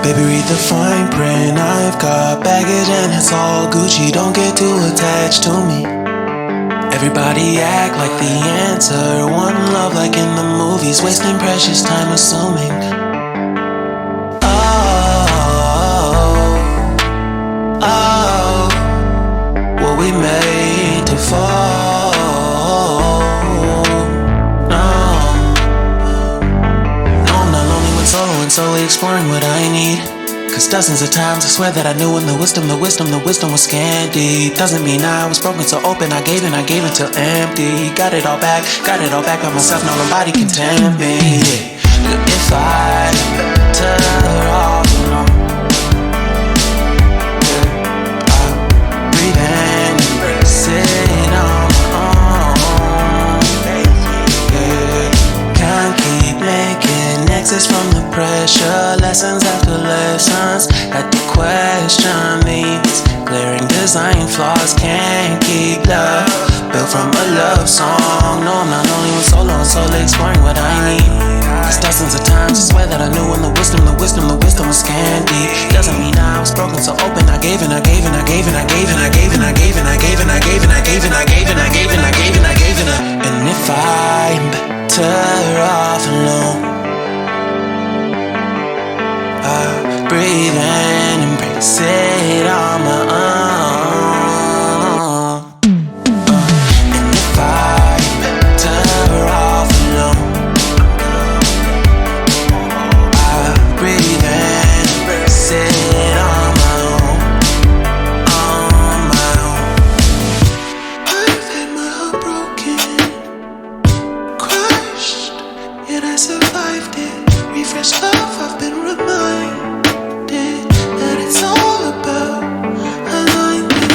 Baby, read the fine print. I've got baggage and it's all Gucci. Don't get too attached to me. Everybody act like the answer. One love like in the movies. Wasting precious time assuming. Were we made to fall? And slowly exploring what I need. Cause dozens of times I swear that I knew when the wisdom was scanty. Doesn't mean I was broken so open, I gave until empty. Got it all back by myself, now nobody can tempt me. If I better off alone, I'll breathe and embrace it on my own. Can't keep making exits from the pressure, lessons after lessons. Had to question these glaring design flaws. Can't keep love built from a love song. No, I'm not only with solo and slowly exploring what I need. Cause dozens of times I swear that I knew when the wisdom was scanty. Doesn't mean I was broken so open. I gave and I gave and I gave and I gave and I gave and I gave and I gave and I gave and I gave and I gave and I gave and I gave and I gave and I. And if I'm better off alone, I breathe and embrace it on my own. And if I'm better off alone, I breathe and embrace it on my own. On my own. I've had my heart broken, crushed, yet I survived it. Refreshed love, I've been reminded that it's all about alignment.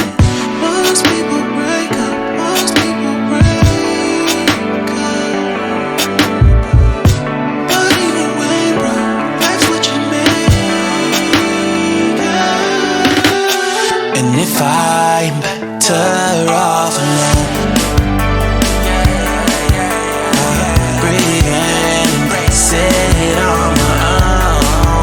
Most people break up, most people break up. But even when broke, life's what you make of. And if I'm better off